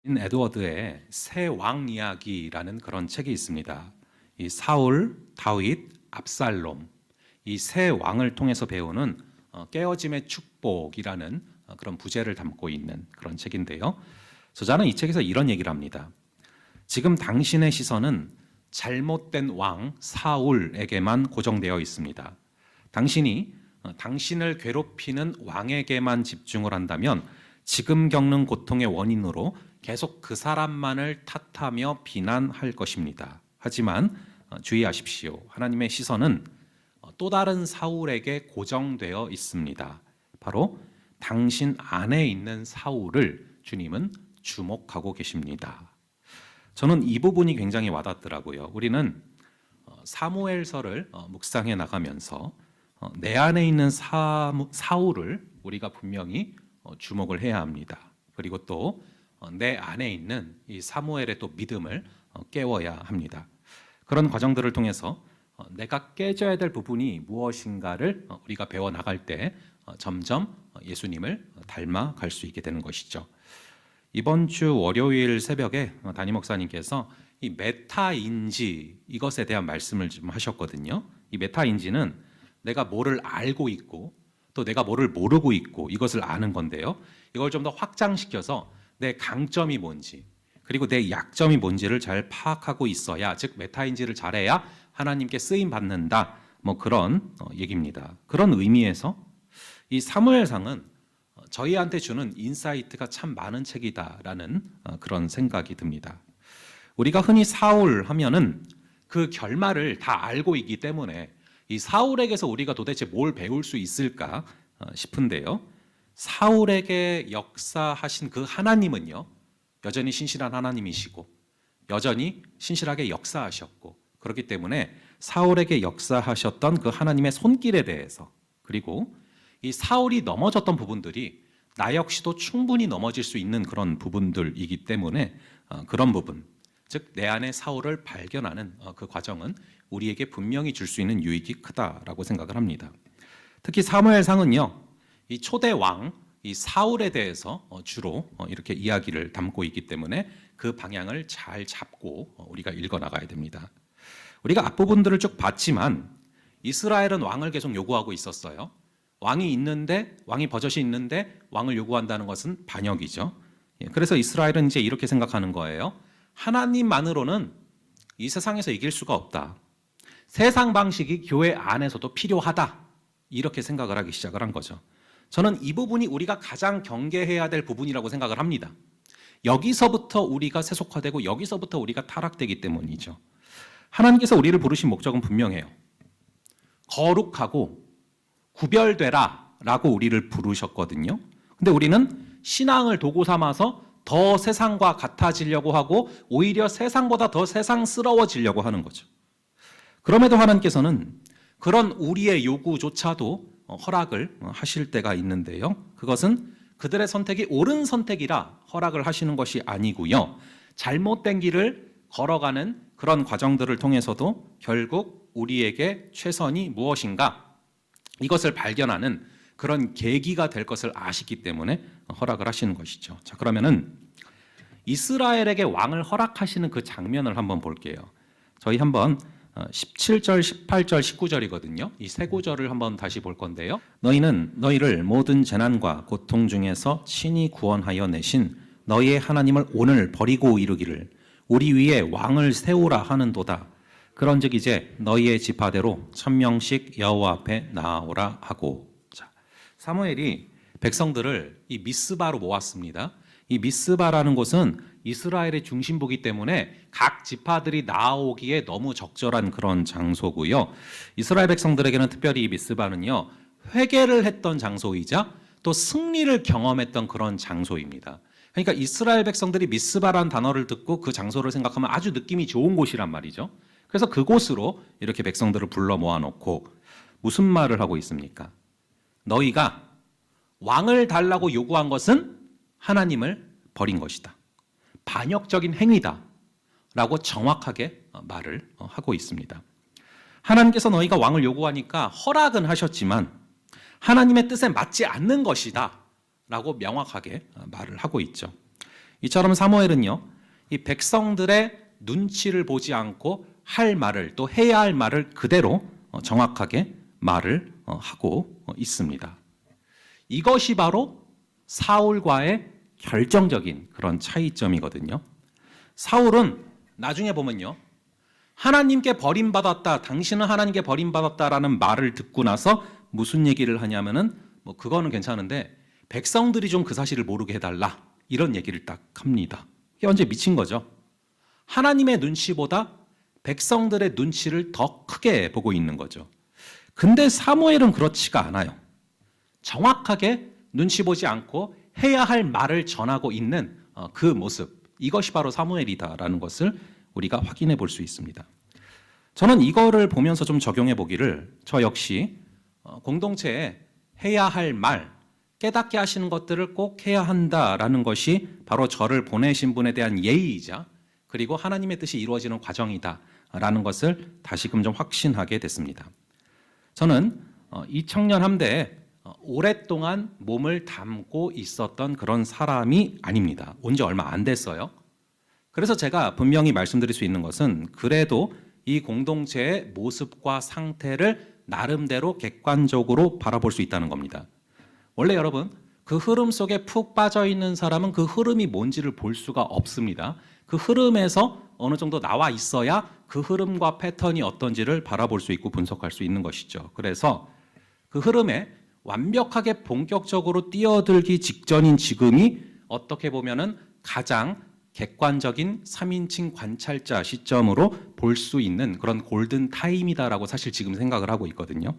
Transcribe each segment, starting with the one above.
에드워드의 새 왕 이야기라는 그런 책이 있습니다. 이 사울, 다윗, 압살롬 이 새 왕을 통해서 배우는 깨어짐의 축복이라는 그런 부제를 담고 있는 그런 책인데요. 저자는 이 책에서 이런 얘기를 합니다. 지금 당신의 시선은 잘못된 왕 사울에게만 고정되어 있습니다. 당신이 당신을 괴롭히는 왕에게만 집중을 한다면 지금 겪는 고통의 원인으로 계속 그 사람만을 탓하며 비난할 것입니다. 하지만 주의하십시오. 하나님의 시선은 또 다른 사울에게 고정되어 있습니다. 바로 당신 안에 있는 사울을 주님은 주목하고 계십니다. 저는 이 부분이 굉장히 와닿더라고요. 우리는 사무엘서를 묵상해 나가면서 내 안에 있는 사울을 우리가 분명히 주목을 해야 합니다. 그리고 또 내 안에 있는 이 사무엘의 또 믿음을 깨워야 합니다. 그런 과정들을 통해서 내가 깨져야 될 부분이 무엇인가를 우리가 배워 나갈 때 점점 예수님을 닮아갈 수 있게 되는 것이죠. 이번 주 월요일 새벽에 담임 목사님께서 이 메타인지 이것에 대한 말씀을 좀 하셨거든요. 이 메타인지는 내가 뭐를 알고 있고 또 내가 뭐를 모르고 있고 이것을 아는 건데요. 이걸 좀 더 확장시켜서 내 강점이 뭔지 그리고 내 약점이 뭔지를 잘 파악하고 있어야, 즉 메타인지를 잘해야 하나님께 쓰임 받는다, 뭐 그런 얘기입니다. 그런 의미에서 이 사무엘상은 저희한테 주는 인사이트가 참 많은 책이다라는 그런 생각이 듭니다. 우리가 흔히 사울 하면은 그 결말을 다 알고 있기 때문에 이 사울에게서 우리가 도대체 뭘 배울 수 있을까 싶은데요. 사울에게 역사하신 그 하나님은요, 여전히 신실한 하나님이시고 여전히 신실하게 역사하셨고, 그렇기 때문에 사울에게 역사하셨던 그 하나님의 손길에 대해서, 그리고 이 사울이 넘어졌던 부분들이 나 역시도 충분히 넘어질 수 있는 그런 부분들이기 때문에 그런 부분, 즉 내 안에 사울을 발견하는 그 과정은 우리에게 분명히 줄 수 있는 유익이 크다라고 생각을 합니다. 특히 사무엘상은요, 이 초대 왕, 이 사울에 대해서 주로 이렇게 이야기를 담고 있기 때문에 그 방향을 잘 잡고 우리가 읽어 나가야 됩니다. 우리가 앞부분들을 쭉 봤지만 이스라엘은 왕을 계속 요구하고 있었어요. 왕이 있는데, 왕이 버젓이 있는데 왕을 요구한다는 것은 반역이죠. 그래서 이스라엘은 이제 이렇게 생각하는 거예요. 하나님만으로는 이 세상에서 이길 수가 없다. 세상 방식이 교회 안에서도 필요하다. 이렇게 생각을 하기 시작을 한 거죠. 저는 이 부분이 우리가 가장 경계해야 될 부분이라고 생각을 합니다. 여기서부터 우리가 세속화되고 여기서부터 우리가 타락되기 때문이죠. 하나님께서 우리를 부르신 목적은 분명해요. 거룩하고 구별되라 라고 우리를 부르셨거든요. 근데 우리는 신앙을 도구 삼아서 더 세상과 같아지려고 하고 오히려 세상보다 더 세상스러워지려고 하는 거죠. 그럼에도 하나님께서는 그런 우리의 요구조차도 허락을 하실 때가 있는데요. 그것은 그들의 선택이 옳은 선택이라 허락을 하시는 것이 아니고요. 잘못된 길을 걸어가는 그런 과정들을 통해서도 결국 우리에게 최선이 무엇인가 이것을 발견하는 그런 계기가 될 것을 아시기 때문에 허락을 하시는 것이죠. 자, 그러면은 이스라엘에게 왕을 허락하시는 그 장면을 한번 볼게요. 저희 한번 17절, 18절, 19절이거든요. 이 세 구절을 한번 다시 볼 건데요. 너희는 너희를 모든 재난과 고통 중에서 친히 구원하여 내신 너희의 하나님을 오늘 버리고 이르기를 우리 위에 왕을 세우라 하는도다. 그런즉 이제 너희의 지파대로 1000명씩 여호와 앞에 나아오라 하고. 자, 사무엘이 백성들을 이 미스바로 모았습니다. 이 미스바라는 곳은 이스라엘의 중심부기 때문에 각 지파들이 나오기에 너무 적절한 그런 장소고요. 이스라엘 백성들에게는 특별히 이 미스바는요, 회개를 했던 장소이자 또 승리를 경험했던 그런 장소입니다. 그러니까 이스라엘 백성들이 미스바라는 단어를 듣고 그 장소를 생각하면 아주 느낌이 좋은 곳이란 말이죠. 그래서 그곳으로 이렇게 백성들을 불러 모아놓고 무슨 말을 하고 있습니까? 너희가 왕을 달라고 요구한 것은 하나님을 버린 것이다. 반역적인 행위다 라고 정확하게 말을 하고 있습니다. 하나님께서 너희가 왕을 요구하니까 허락은 하셨지만 하나님의 뜻에 맞지 않는 것이다 라고 명확하게 말을 하고 있죠. 이처럼 사무엘은요, 이 백성들의 눈치를 보지 않고 할 말을, 또 해야 할 말을 그대로 정확하게 말을 하고 있습니다. 이것이 바로 사울과의 결정적인 그런 차이점이거든요. 사울은 나중에 보면요, 하나님께 버림받았다, 당신은 하나님께 버림받았다라는 말을 듣고 나서 무슨 얘기를 하냐면은 뭐 그거는 괜찮은데 백성들이 좀 그 사실을 모르게 해달라, 이런 얘기를 딱 합니다. 이게 완전 미친 거죠. 하나님의 눈치보다 백성들의 눈치를 더 크게 보고 있는 거죠. 근데 사무엘은 그렇지가 않아요. 정확하게 눈치 보지 않고 해야 할 말을 전하고 있는 그 모습, 이것이 바로 사무엘이다라는 것을 우리가 확인해 볼 수 있습니다. 저는 이거를 보면서 좀 적용해 보기를, 저 역시 공동체에 해야 할 말, 깨닫게 하시는 것들을 꼭 해야 한다라는 것이 바로 저를 보내신 분에 대한 예의이자 그리고 하나님의 뜻이 이루어지는 과정이다라는 것을 다시금 좀 확신하게 됐습니다. 저는 이 청년 함대에 오랫동안 몸을 담고 있었던 그런 사람이 아닙니다. 온 지 얼마 안 됐어요. 그래서 제가 분명히 말씀드릴 수 있는 것은 그래도 이 공동체의 모습과 상태를 나름대로 객관적으로 바라볼 수 있다는 겁니다. 원래 여러분, 그 흐름 속에 푹 빠져 있는 사람은 그 흐름이 뭔지를 볼 수가 없습니다. 그 흐름에서 어느 정도 나와 있어야 그 흐름과 패턴이 어떤지를 바라볼 수 있고 분석할 수 있는 것이죠. 그래서 그 흐름에 완벽하게 본격적으로 뛰어들기 직전인 지금이 어떻게 보면은 가장 객관적인 3인칭 관찰자 시점으로 볼 수 있는 그런 골든 타임이다라고 사실 지금 생각을 하고 있거든요.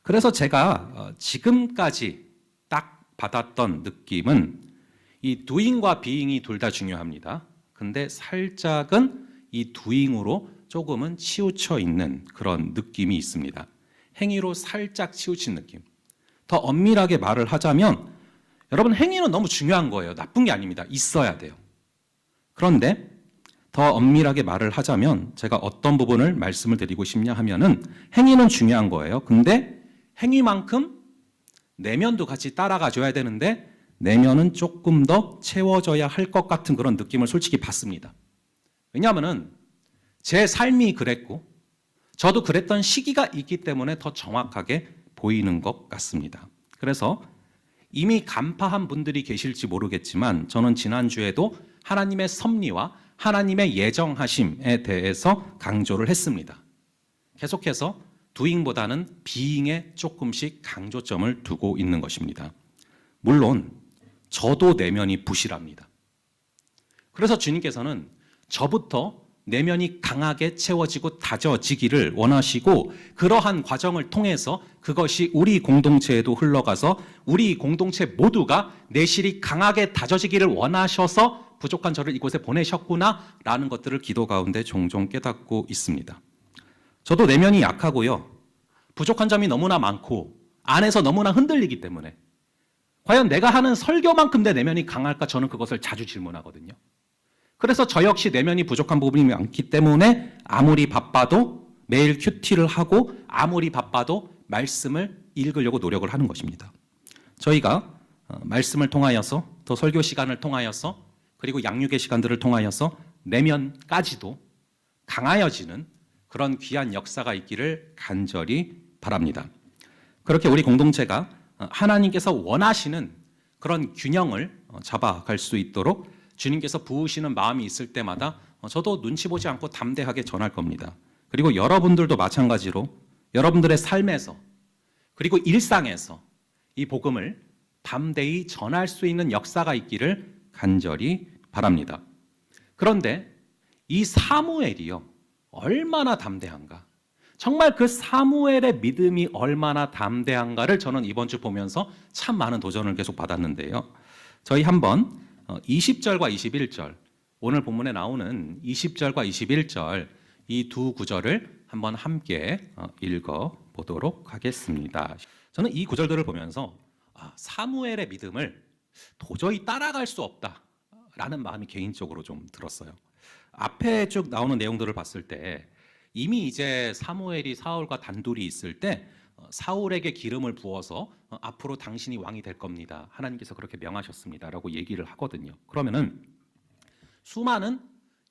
그래서 제가 지금까지 딱 받았던 느낌은 이 doing과 being이 둘 다 중요합니다. 근데 살짝은 이 doing으로 조금은 치우쳐 있는 그런 느낌이 있습니다. 행위로 살짝 치우친 느낌. 더 엄밀하게 말을 하자면 여러분, 행위는 너무 중요한 거예요. 나쁜 게 아닙니다. 있어야 돼요. 그런데 더 엄밀하게 말을 하자면 제가 어떤 부분을 말씀을 드리고 싶냐 하면은 행위는 중요한 거예요. 근데 행위만큼 내면도 같이 따라가 줘야 되는데 내면은 조금 더 채워져야 할 것 같은 그런 느낌을 솔직히 받습니다. 왜냐하면은 제 삶이 그랬고 저도 그랬던 시기가 있기 때문에 더 정확하게 보이는 것 같습니다. 그래서 이미 간파한 분들이 계실지 모르겠지만 저는 지난주에도 하나님의 섭리와 하나님의 예정하심에 대해서 강조를 했습니다. 계속해서 doing보다는 being에 조금씩 강조점을 두고 있는 것입니다. 물론 저도 내면이 부실합니다. 그래서 주님께서는 저부터 내면이 강하게 채워지고 다져지기를 원하시고 그러한 과정을 통해서 그것이 우리 공동체에도 흘러가서 우리 공동체 모두가 내실이 강하게 다져지기를 원하셔서 부족한 저를 이곳에 보내셨구나라는 것들을 기도 가운데 종종 깨닫고 있습니다. 저도 내면이 약하고요. 부족한 점이 너무나 많고 안에서 너무나 흔들리기 때문에 과연 내가 하는 설교만큼 내 내면이 강할까, 저는 그것을 자주 질문하거든요. 그래서 저 역시 내면이 부족한 부분이 많기 때문에 아무리 바빠도 매일 큐티를 하고 아무리 바빠도 말씀을 읽으려고 노력을 하는 것입니다. 저희가 말씀을 통하여서 또 설교 시간을 통하여서 그리고 양육의 시간들을 통하여서 내면까지도 강하여지는 그런 귀한 역사가 있기를 간절히 바랍니다. 그렇게 우리 공동체가 하나님께서 원하시는 그런 균형을 잡아갈 수 있도록 주님께서 부으시는 마음이 있을 때마다 저도 눈치 보지 않고 담대하게 전할 겁니다. 그리고 여러분들도 마찬가지로 여러분들의 삶에서 그리고 일상에서 이 복음을 담대히 전할 수 있는 역사가 있기를 간절히 바랍니다. 그런데 이 사무엘이요, 얼마나 담대한가? 정말 그 사무엘의 믿음이 얼마나 담대한가를 저는 이번 주 보면서 참 많은 도전을 계속 받았는데요. 저희 한번 20절과 21절, 오늘 본문에 나오는 20절과 21절 이 두 구절을 한번 함께 읽어보도록 하겠습니다. 저는 이 구절들을 보면서 사무엘의 믿음을 도저히 따라갈 수 없다라는 마음이 개인적으로 좀 들었어요. 앞에 쭉 나오는 내용들을 봤을 때 이미 이제 사무엘이 사울과 단둘이 있을 때 사울에게 기름을 부어서 앞으로 당신이 왕이 될 겁니다. 하나님께서 그렇게 명하셨습니다라고 얘기를 하거든요. 그러면은 수많은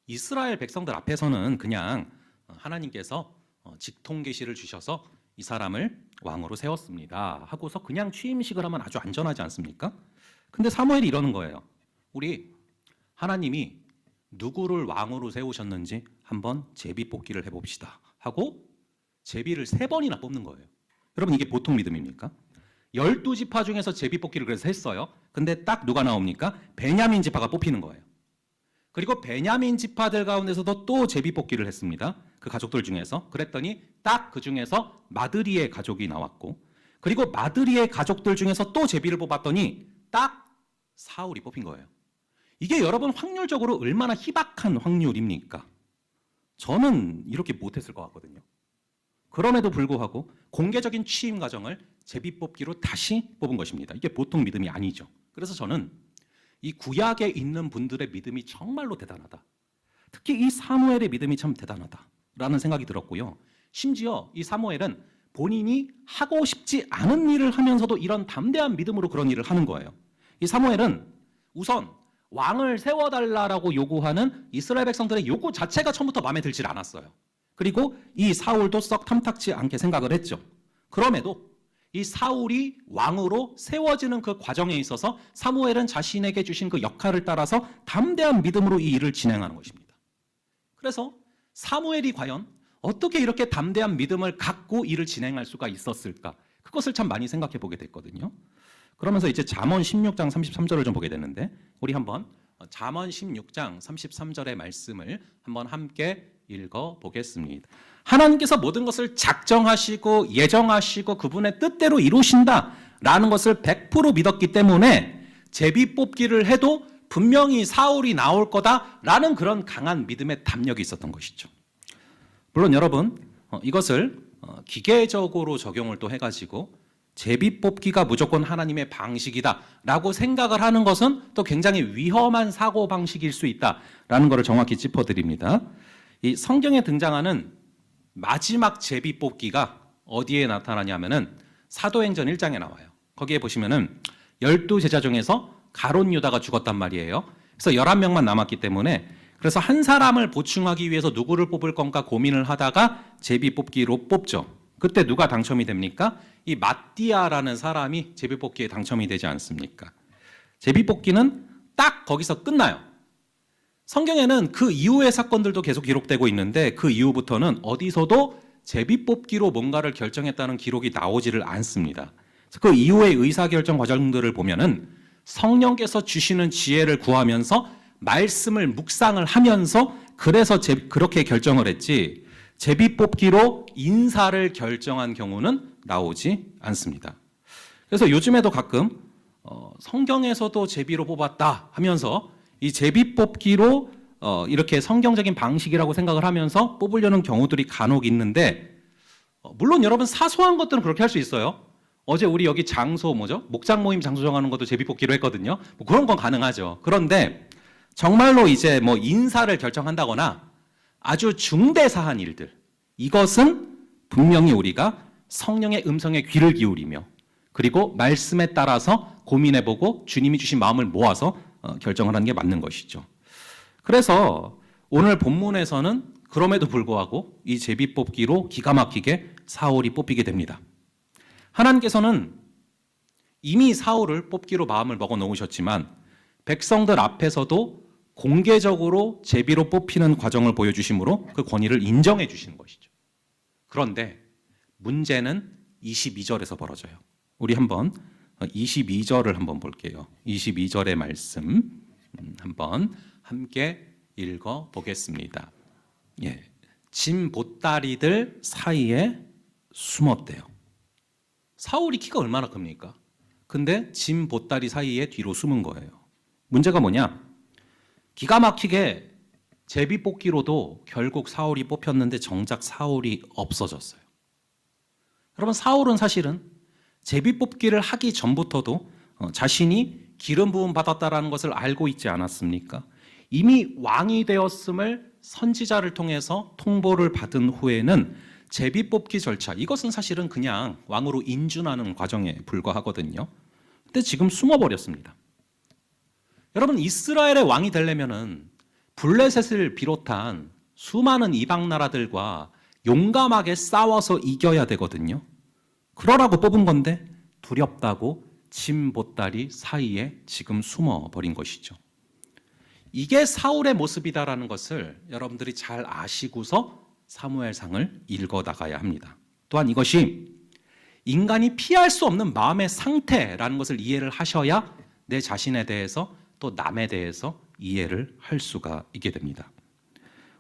이스라엘 백성들 앞에서는 그냥 하나님께서 직통 계시를 주셔서 이 사람을 왕으로 세웠습니다 하고서 그냥 취임식을 하면 아주 안전하지 않습니까? 근데 사무엘이 이러는 거예요. 우리 하나님이 누구를 왕으로 세우셨는지 한번 제비뽑기를 해봅시다 하고 제비를 3번이나 뽑는 거예요. 여러분 이게 보통 믿음입니까? 12지파 중에서 제비뽑기를 그래서 했어요. 근데 딱 누가 나옵니까? 베냐민 지파가 뽑히는 거예요. 그리고 베냐민 지파들 가운데서도 또 제비뽑기를 했습니다. 그 가족들 중에서. 그랬더니 딱 그 중에서 마드리의 가족이 나왔고, 그리고 마드리의 가족들 중에서 또 제비를 뽑았더니 딱 사울이 뽑힌 거예요. 이게 여러분 확률적으로 얼마나 희박한 확률입니까? 저는 이렇게 못했을 것 같거든요. 그럼에도 불구하고 공개적인 취임 과정을 제비뽑기로 다시 뽑은 것입니다. 이게 보통 믿음이 아니죠. 그래서 저는 이 구약에 있는 분들의 믿음이 정말로 대단하다. 특히 이 사무엘의 믿음이 참 대단하다라는 생각이 들었고요. 심지어 이 사무엘은 본인이 하고 싶지 않은 일을 하면서도 이런 담대한 믿음으로 그런 일을 하는 거예요. 이 사무엘은 우선 왕을 세워달라고 요구하는 이스라엘 백성들의 요구 자체가 처음부터 마음에 들질 않았어요. 그리고 이 사울도 썩 탐탁지 않게 생각을 했죠. 그럼에도 이 사울이 왕으로 세워지는 그 과정에 있어서 사무엘은 자신에게 주신 그 역할을 따라서 담대한 믿음으로 이 일을 진행하는 것입니다. 그래서 사무엘이 과연 어떻게 이렇게 담대한 믿음을 갖고 일을 진행할 수가 있었을까? 그것을 참 많이 생각해 보게 됐거든요. 그러면서 이제 잠언 16장 33절을 좀 보게 되는데, 우리 한번 잠언 16장 33절의 말씀을 한번 함께 읽어 보겠습니다. 하나님께서 모든 것을 작정하시고 예정하시고 그분의 뜻대로 이루신다라는 것을 100% 믿었기 때문에 제비뽑기를 해도 분명히 사울이 나올 거다라는 그런 강한 믿음의 담력이 있었던 것이죠. 물론 여러분 이것을 기계적으로 적용을 또 해가지고 제비뽑기가 무조건 하나님의 방식이다라고 생각을 하는 것은 또 굉장히 위험한 사고방식일 수 있다라는 것을 정확히 짚어드립니다. 이 성경에 등장하는 마지막 제비뽑기가 어디에 나타나냐면은 사도행전 1장에 나와요. 거기에 보시면은 12제자 중에서 가롯 유다가 죽었단 말이에요. 그래서 11명만 남았기 때문에, 그래서 한 사람을 보충하기 위해서 누구를 뽑을 건가 고민을 하다가 제비뽑기로 뽑죠. 그때 누가 당첨이 됩니까? 이 마띠아라는 사람이 제비뽑기에 당첨이 되지 않습니까? 제비뽑기는 딱 거기서 끝나요. 성경에는 그 이후의 사건들도 계속 기록되고 있는데 그 이후부터는 어디서도 제비뽑기로 뭔가를 결정했다는 기록이 나오지를 않습니다. 그 이후의 의사결정 과정들을 보면은 성령께서 주시는 지혜를 구하면서 말씀을 묵상을 하면서 그래서 그렇게 결정을 했지, 제비뽑기로 인사를 결정한 경우는 나오지 않습니다. 그래서 요즘에도 가끔 성경에서도 제비로 뽑았다 하면서 이 제비뽑기로 이렇게 성경적인 방식이라고 생각을 하면서 뽑으려는 경우들이 간혹 있는데, 물론 여러분 사소한 것들은 그렇게 할 수 있어요. 어제 우리 여기 장소 목장 모임 장소 정하는 것도 제비뽑기로 했거든요. 뭐 그런 건 가능하죠. 그런데 정말로 이제 뭐 인사를 결정한다거나 아주 중대사한 일들, 이것은 분명히 우리가 성령의 음성에 귀를 기울이며 그리고 말씀에 따라서 고민해보고 주님이 주신 마음을 모아서 결정을 하는 게 맞는 것이죠. 그래서 오늘 본문에서는 그럼에도 불구하고 이 제비뽑기로 기가 막히게 사울이 뽑히게 됩니다. 하나님께서는 이미 사울을 뽑기로 마음을 먹어 놓으셨지만 백성들 앞에서도 공개적으로 제비로 뽑히는 과정을 보여주심으로 그 권위를 인정해 주시는 것이죠. 그런데 문제는 22절에서 벌어져요. 우리 한번 22절을 한번 볼게요. 22절의 말씀 한번 함께 읽어 보겠습니다. 예, 짐 보따리들 사이에 숨었대요. 사울이 키가 얼마나 큽니까? 근데 짐 보따리 사이에 뒤로 숨은 거예요. 문제가 뭐냐? 기가 막히게 제비뽑기로도 결국 사울이 뽑혔는데 정작 사울이 없어졌어요. 여러분, 사울은 사실은 제비뽑기를 하기 전부터도 자신이 기름 부음 받았다라는 것을 알고 있지 않았습니까? 이미 왕이 되었음을 선지자를 통해서 통보를 받은 후에는 제비 뽑기 절차, 이것은 사실은 그냥 왕으로 인준하는 과정에 불과하거든요. 근데 지금 숨어버렸습니다. 여러분, 이스라엘의 왕이 되려면은 블레셋을 비롯한 수많은 이방 나라들과 용감하게 싸워서 이겨야 되거든요. 그러라고 뽑은 건데 두렵다고 짐 보따리 사이에 지금 숨어버린 것이죠. 이게 사울의 모습이다라는 것을 여러분들이 잘 아시고서 사무엘상을 읽어나가야 합니다. 또한 이것이 인간이 피할 수 없는 마음의 상태라는 것을 이해를 하셔야 내 자신에 대해서 또 남에 대해서 이해를 할 수가 있게 됩니다.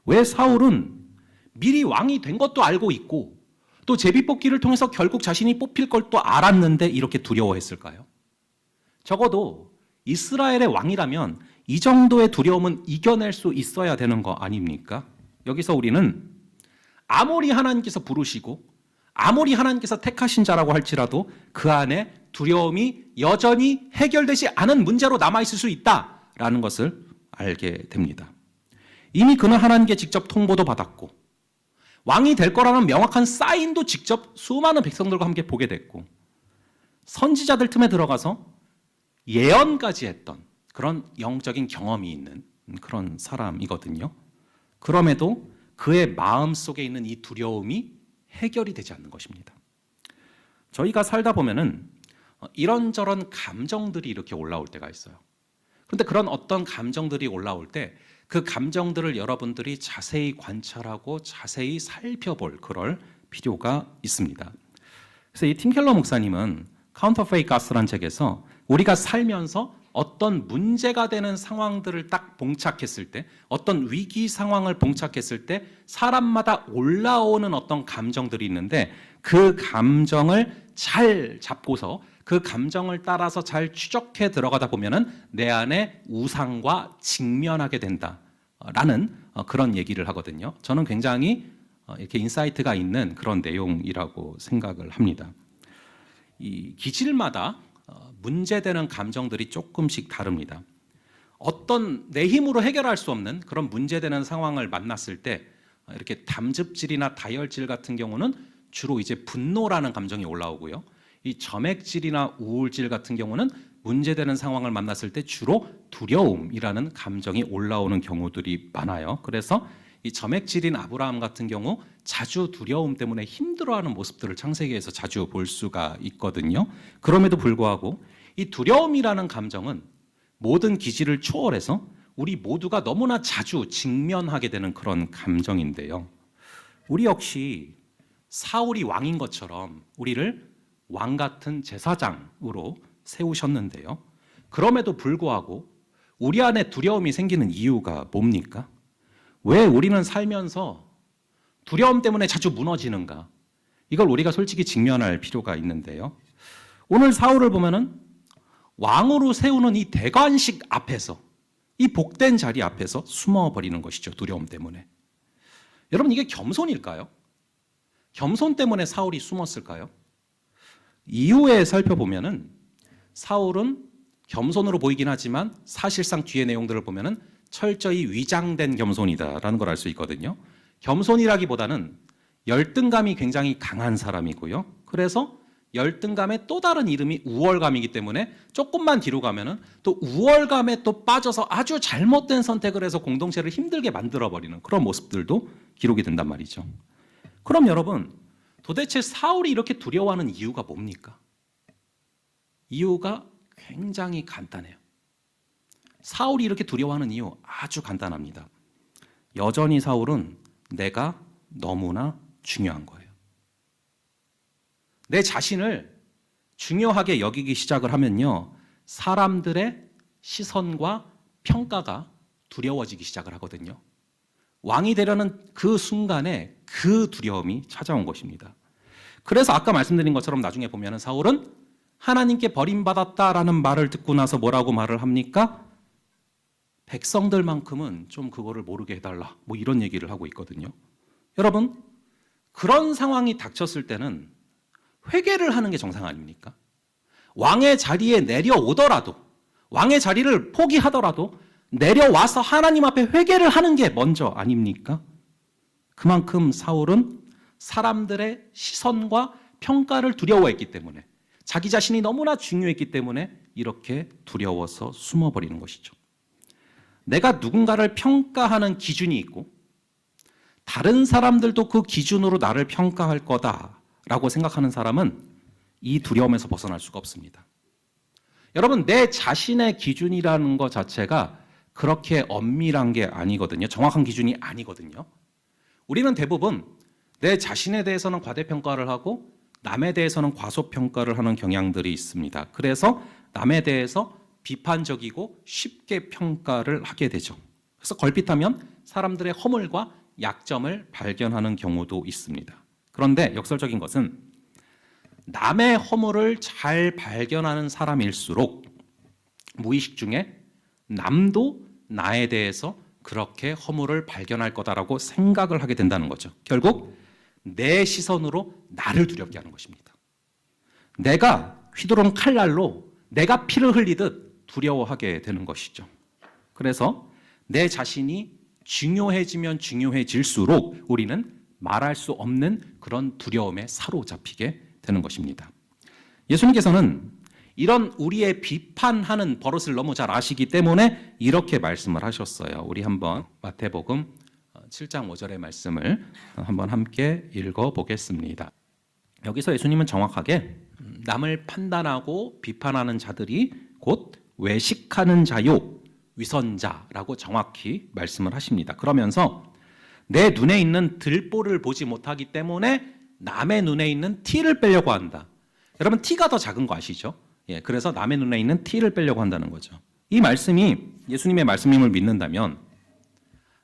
왜 사울은 미리 왕이 된 것도 알고 있고 또 제비뽑기를 통해서 결국 자신이 뽑힐 걸 또 알았는데 이렇게 두려워했을까요? 적어도 이스라엘의 왕이라면 이 정도의 두려움은 이겨낼 수 있어야 되는 거 아닙니까? 여기서 우리는 아무리 하나님께서 부르시고 아무리 하나님께서 택하신 자라고 할지라도 그 안에 두려움이 여전히 해결되지 않은 문제로 남아있을 수 있다라는 것을 알게 됩니다. 이미 그는 하나님께 직접 통보도 받았고 왕이 될 거라는 명확한 사인도 직접 수많은 백성들과 함께 보게 됐고 선지자들 틈에 들어가서 예언까지 했던 그런 영적인 경험이 있는 그런 사람이거든요. 그럼에도 그의 마음 속에 있는 이 두려움이 해결이 되지 않는 것입니다. 저희가 살다 보면은 이런저런 감정들이 이렇게 올라올 때가 있어요. 그런데 그런 어떤 감정들이 올라올 때 그 감정들을 여러분들이 자세히 관찰하고 자세히 살펴볼 그럴 필요가 있습니다. 그래서 이 팀 켈러 목사님은 카운터페이트 가스라는 책에서 우리가 살면서 어떤 문제가 되는 상황들을 딱 봉착했을 때, 어떤 위기 상황을 봉착했을 때 사람마다 올라오는 어떤 감정들이 있는데 그 감정을 잘 잡고서 그 감정을 따라서 잘 추적해 들어가다 보면은 내 안에 우상과 직면하게 된다라는 그런 얘기를 하거든요. 저는 굉장히 이렇게 인사이트가 있는 그런 내용이라고 생각을 합니다. 이 기질마다 문제되는 감정들이 조금씩 다릅니다. 어떤 내 힘으로 해결할 수 없는 그런 문제되는 상황을 만났을 때 이렇게 담즙질이나 다혈질 같은 경우는 주로 이제 분노라는 감정이 올라오고요. 이 점액질이나 우울질 같은 경우는 문제되는 상황을 만났을 때 주로 두려움이라는 감정이 올라오는 경우들이 많아요. 그래서 이 점액질인 아브라함 같은 경우 자주 두려움 때문에 힘들어하는 모습들을 창세기에서 자주 볼 수가 있거든요. 그럼에도 불구하고 이 두려움이라는 감정은 모든 기질을 초월해서 우리 모두가 너무나 자주 직면하게 되는 그런 감정인데요. 우리 역시 사울이 왕인 것처럼 우리를 왕 같은 제사장으로 세우셨는데요. 그럼에도 불구하고 우리 안에 두려움이 생기는 이유가 뭡니까? 왜 우리는 살면서 두려움 때문에 자주 무너지는가? 이걸 우리가 솔직히 직면할 필요가 있는데요. 오늘 사울을 보면은 왕으로 세우는 이 대관식 앞에서, 이 복된 자리 앞에서 숨어버리는 것이죠. 두려움 때문에. 여러분, 이게 겸손일까요? 겸손 때문에 사울이 숨었을까요? 이후에 살펴보면은 사울은 겸손으로 보이긴 하지만 사실상 뒤의 내용들을 보면은 철저히 위장된 겸손이다라는 걸 알 수 있거든요. 겸손이라기보다는 열등감이 굉장히 강한 사람이고요. 그래서 열등감의 또 다른 이름이 우월감이기 때문에 조금만 뒤로 가면은 또 우월감에 또 빠져서 아주 잘못된 선택을 해서 공동체를 힘들게 만들어버리는 그런 모습들도 기록이 된단 말이죠. 그럼 여러분, 도대체 사울이 이렇게 두려워하는 이유가 뭡니까? 이유가 굉장히 간단해요. 사울이 이렇게 두려워하는 이유 아주 간단합니다. 여전히 사울은 내가 너무나 중요한 거예요. 내 자신을 중요하게 여기기 시작을 하면요, 사람들의 시선과 평가가 두려워지기 시작을 하거든요. 왕이 되려는 그 순간에 그 두려움이 찾아온 것입니다. 그래서 아까 말씀드린 것처럼 나중에 보면 사울은 하나님께 버림받았다라는 말을 듣고 나서 뭐라고 말을 합니까? 백성들만큼은 좀 그거를 모르게 해달라, 뭐 이런 얘기를 하고 있거든요. 여러분, 그런 상황이 닥쳤을 때는 회개를 하는 게 정상 아닙니까? 왕의 자리에 내려오더라도, 왕의 자리를 포기하더라도 내려와서 하나님 앞에 회개를 하는 게 먼저 아닙니까? 그만큼 사울은 사람들의 시선과 평가를 두려워했기 때문에, 자기 자신이 너무나 중요했기 때문에 이렇게 두려워서 숨어버리는 것이죠. 내가 누군가를 평가하는 기준이 있고 다른 사람들도 그 기준으로 나를 평가할 거다라고 생각하는 사람은 이 두려움에서 벗어날 수가 없습니다. 여러분, 내 자신의 기준이라는 것 자체가 그렇게 엄밀한 게 아니거든요. 정확한 기준이 아니거든요. 우리는 대부분 내 자신에 대해서는 과대평가를 하고 남에 대해서는 과소평가를 하는 경향들이 있습니다. 그래서 남에 대해서 비판적이고 쉽게 평가를 하게 되죠. 그래서 걸핏하면 사람들의 허물과 약점을 발견하는 경우도 있습니다. 그런데 역설적인 것은 남의 허물을 잘 발견하는 사람일수록 무의식 중에 남도 나에 대해서 그렇게 허물을 발견할 거다라고 생각을 하게 된다는 거죠. 결국 내 시선으로 나를 두렵게 하는 것입니다. 내가 휘두른 칼날로 내가 피를 흘리듯 두려워하게 되는 것이죠. 그래서 내 자신이 중요해지면 중요해질수록 우리는 말할 수 없는 그런 두려움에 사로잡히게 되는 것입니다. 예수님께서는 이런 우리의 비판하는 버릇을 너무 잘 아시기 때문에 이렇게 말씀을 하셨어요. 우리 한번 마태복음 7장 5절의 말씀을 한번 함께 읽어보겠습니다. 여기서 예수님은 정확하게 남을 판단하고 비판하는 자들이 곧 외식하는 자요 위선자라고 정확히 말씀을 하십니다. 그러면서 내 눈에 있는 들보를 보지 못하기 때문에 남의 눈에 있는 티를 빼려고 한다. 여러분, 티가 더 작은 거 아시죠? 예, 그래서 남의 눈에 있는 티를 빼려고 한다는 거죠. 이 말씀이 예수님의 말씀임을 믿는다면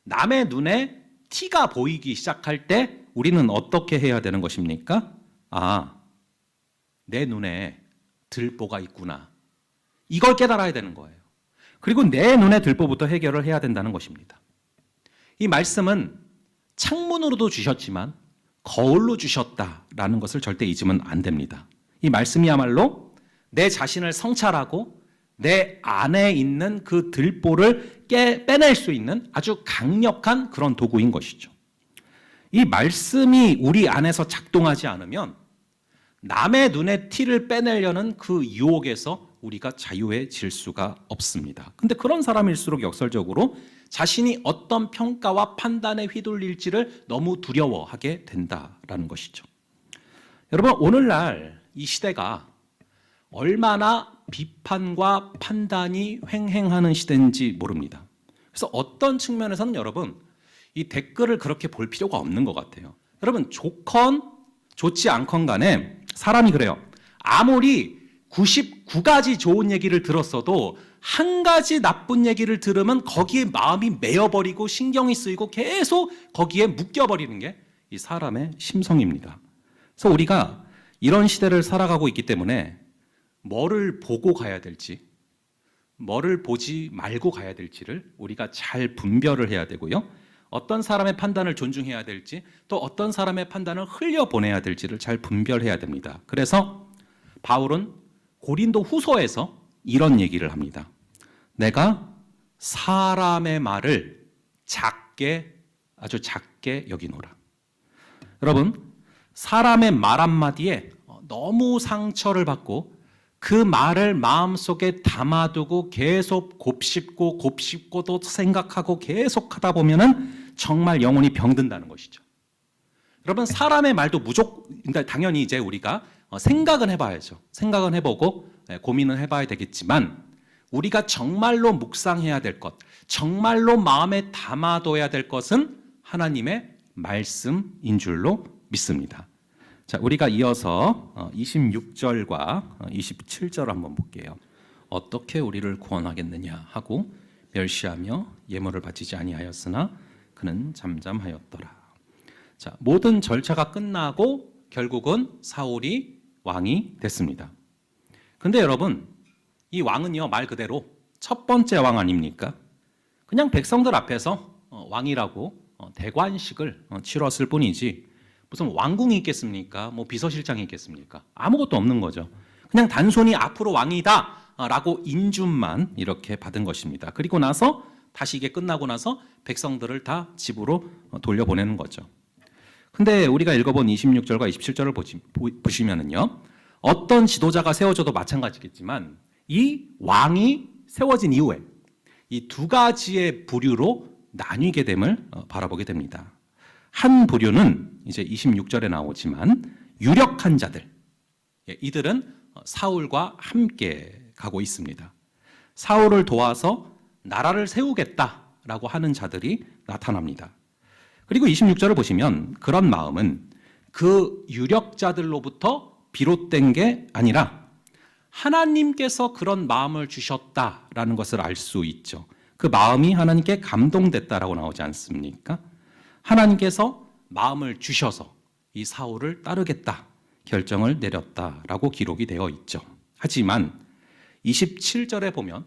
남의 눈에 티가 보이기 시작할 때 우리는 어떻게 해야 되는 것입니까? 아, 내 눈에 들보가 있구나. 이걸 깨달아야 되는 거예요. 그리고 내 눈에 들보부터 해결을 해야 된다는 것입니다. 이 말씀은 창문으로도 주셨지만 거울로 주셨다라는 것을 절대 잊으면 안 됩니다. 이 말씀이야말로 내 자신을 성찰하고 내 안에 있는 그 들보를 빼낼 수 있는 아주 강력한 그런 도구인 것이죠. 이 말씀이 우리 안에서 작동하지 않으면 남의 눈에 티를 빼내려는 그 유혹에서 우리가 자유해질 수가 없습니다. 근데 그런 사람일수록 역설적으로 자신이 어떤 평가와 판단에 휘둘릴지를 너무 두려워하게 된다라는 것이죠. 여러분, 오늘날 이 시대가 얼마나 비판과 판단이 횡행하는 시대인지 모릅니다. 그래서 어떤 측면에서는 여러분, 이 댓글을 그렇게 볼 필요가 없는 것 같아요. 여러분, 좋건 좋지 않건 간에 사람이 그래요. 아무리 99가지 좋은 얘기를 들었어도 한 가지 나쁜 얘기를 들으면 거기에 마음이 메어버리고 신경이 쓰이고 계속 거기에 묶여버리는 게 이 사람의 심성입니다. 그래서 우리가 이런 시대를 살아가고 있기 때문에 뭐를 보고 가야 될지, 뭐를 보지 말고 가야 될지를 우리가 잘 분별을 해야 되고요. 어떤 사람의 판단을 존중해야 될지, 또 어떤 사람의 판단을 흘려보내야 될지를 잘 분별해야 됩니다. 그래서 바울은 고린도 후서에서 이런 얘기를 합니다. 내가 사람의 말을 아주 작게 여기노라. 여러분, 사람의 말 한마디에 너무 상처를 받고 그 말을 마음속에 담아두고 계속 곱씹고 또 생각하고 계속 하다 보면은 정말 영혼이 병든다는 것이죠. 여러분, 사람의 말도 당연히 이제 우리가 생각은 해봐야죠. 생각은 해보고 고민은 해봐야 되겠지만 우리가 정말로 묵상해야 될 것, 정말로 마음에 담아둬야 될 것은 하나님의 말씀인 줄로 믿습니다. 자, 우리가 이어서 26절과 27절 한번 볼게요. 어떻게 우리를 구원하겠느냐 하고 멸시하며 예물을 바치지 아니하였으나 그는 잠잠하였더라. 자, 모든 절차가 끝나고 결국은 사울이 왕이 됐습니다. 근데 여러분, 이 왕은요, 말 그대로 첫 번째 왕 아닙니까? 그냥 백성들 앞에서 왕이라고 대관식을 치렀을 뿐이지 무슨 왕궁이 있겠습니까? 뭐 비서실장이 있겠습니까? 아무것도 없는 거죠. 그냥 단순히 앞으로 왕이다 라고 인준만 이렇게 받은 것입니다. 그리고 나서 다시 이게 끝나고 나서 백성들을 다 집으로 돌려보내는 거죠. 근데 우리가 읽어본 26절과 27절을 보시면은요, 어떤 지도자가 세워져도 마찬가지겠지만 이 왕이 세워진 이후에 이 두 가지의 부류로 나뉘게 됨을 바라보게 됩니다. 한 부류는 이제 26절에 나오지만 유력한 자들, 이들은 사울과 함께 가고 있습니다. 사울을 도와서 나라를 세우겠다라고 하는 자들이 나타납니다. 그리고 26절을 보시면 그런 마음은 그 유력자들로부터 비롯된 게 아니라 하나님께서 그런 마음을 주셨다라는 것을 알 수 있죠. 그 마음이 하나님께 감동됐다라고 나오지 않습니까? 하나님께서 마음을 주셔서 이 사울을 따르겠다 결정을 내렸다라고 기록이 되어 있죠. 하지만 27절에 보면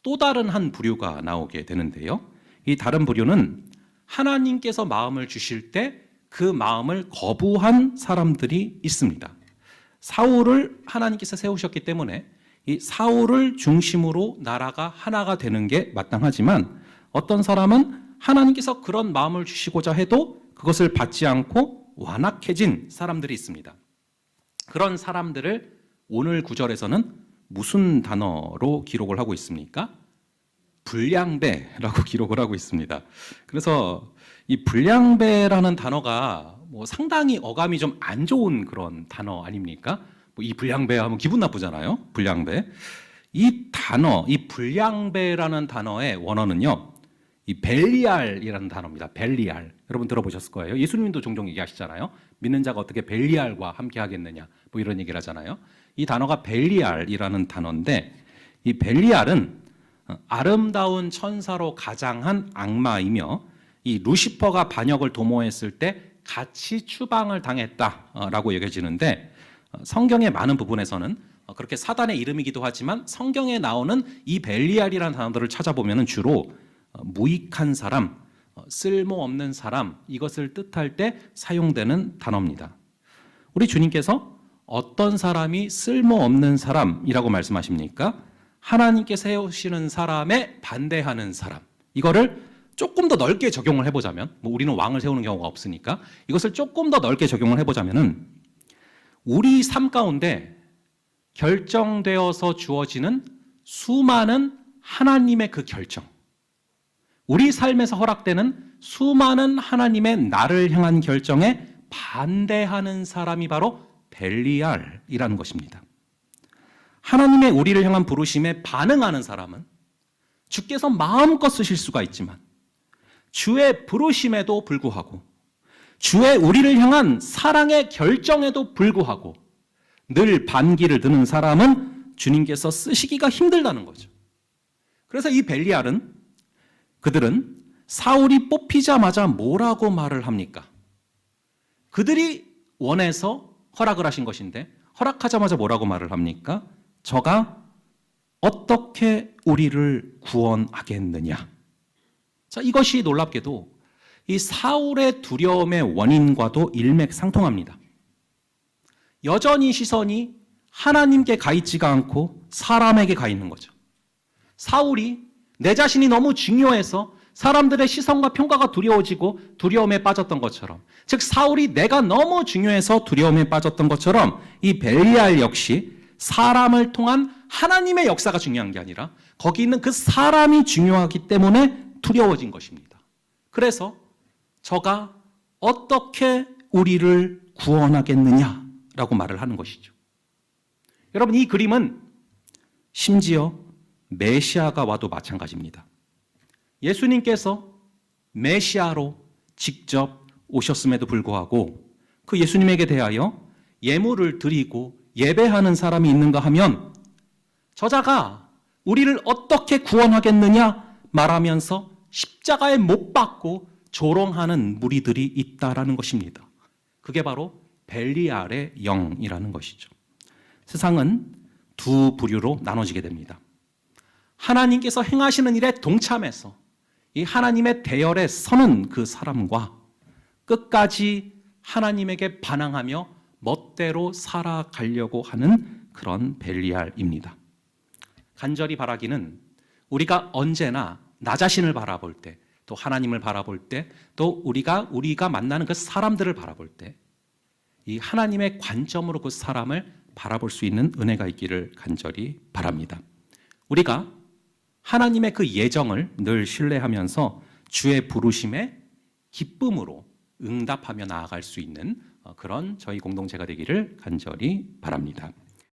또 다른 한 부류가 나오게 되는데요. 이 다른 부류는 하나님께서 마음을 주실 때 그 마음을 거부한 사람들이 있습니다. 사울을 하나님께서 세우셨기 때문에 이 사울을 중심으로 나라가 하나가 되는 게 마땅하지만 어떤 사람은 하나님께서 그런 마음을 주시고자 해도 그것을 받지 않고 완악해진 사람들이 있습니다. 그런 사람들을 오늘 구절에서는 무슨 단어로 기록을 하고 있습니까? 불량배라고 기록을 하고 있습니다. 그래서 이 불량배라는 단어가 상당히 어감이 좀 안 좋은 그런 단어 아닙니까? 이 불량배 하면 기분 나쁘잖아요. 불량배. 이 단어, 이 불량배라는 단어의 원어는요, 이 벨리알이라는 단어입니다. 벨리알. 여러분 들어보셨을 거예요. 예수님도 종종 얘기하시잖아요. 믿는 자가 어떻게 벨리알과 함께 하겠느냐, 이런 얘기를 하잖아요. 이 단어가 벨리알이라는 단어인데, 이 벨리알은 아름다운 천사로 가장한 악마이며 이 루시퍼가 반역을 도모했을 때 같이 추방을 당했다라고 여겨지는데, 성경의 많은 부분에서는 그렇게 사단의 이름이기도 하지만 성경에 나오는 이 벨리알이라는 단어들을 찾아보면 주로 무익한 사람, 쓸모없는 사람, 이것을 뜻할 때 사용되는 단어입니다. 우리 주님께서 어떤 사람이 쓸모없는 사람이라고 말씀하십니까? 하나님께 세우시는 사람에 반대하는 사람. 이거를 조금 더 넓게 적용을 해보자면, 우리는 왕을 세우는 경우가 없으니까 이것을 조금 더 넓게 적용을 해보자면은 우리 삶 가운데 결정되어서 주어지는 수많은 하나님의 그 결정, 우리 삶에서 허락되는 수많은 하나님의 나를 향한 결정에 반대하는 사람이 바로 벨리알이라는 것입니다. 하나님의 우리를 향한 부르심에 반응하는 사람은 주께서 마음껏 쓰실 수가 있지만 주의 부르심에도 불구하고 주의 우리를 향한 사랑의 결정에도 불구하고 늘 반기를 드는 사람은 주님께서 쓰시기가 힘들다는 거죠. 그래서 이 벨리알은, 그들은 사울이 뽑히자마자 뭐라고 말을 합니까? 그들이 원해서 허락을 하신 것인데 허락하자마자 뭐라고 말을 합니까? 저가 어떻게 우리를 구원하겠느냐. 자, 이것이 놀랍게도 이 사울의 두려움의 원인과도 일맥상통합니다. 여전히 시선이 하나님께 가 있지가 않고 사람에게 가 있는 거죠. 사울이 내 자신이 너무 중요해서 사람들의 시선과 평가가 두려워지고 두려움에 빠졌던 것처럼, 즉 사울이 내가 너무 중요해서 두려움에 빠졌던 것처럼 이 벨리알 역시 사람을 통한 하나님의 역사가 중요한 게 아니라 거기 있는 그 사람이 중요하기 때문에 두려워진 것입니다. 그래서 저가 어떻게 우리를 구원하겠느냐라고 말을 하는 것이죠. 여러분, 이 그림은 심지어 메시아가 와도 마찬가지입니다. 예수님께서 메시아로 직접 오셨음에도 불구하고 그 예수님에게 대하여 예물을 드리고 예배하는 사람이 있는가 하면 저자가 우리를 어떻게 구원하겠느냐 말하면서 십자가에 못 박고 조롱하는 무리들이 있다라는 것입니다. 그게 바로 벨리알의 영이라는 것이죠. 세상은 두 부류로 나눠지게 됩니다. 하나님께서 행하시는 일에 동참해서 이 하나님의 대열에 서는 그 사람과 끝까지 하나님에게 반항하며 멋대로 살아가려고 하는 그런 벨리알입니다. 간절히 바라기는 우리가 언제나 나 자신을 바라볼 때, 또 하나님을 바라볼 때, 또 우리가 만나는 그 사람들을 바라볼 때, 이 하나님의 관점으로 그 사람을 바라볼 수 있는 은혜가 있기를 간절히 바랍니다. 우리가 하나님의 그 예정을 늘 신뢰하면서 주의 부르심에 기쁨으로 응답하며 나아갈 수 있는 그런 저희 공동체가 되기를 간절히 바랍니다.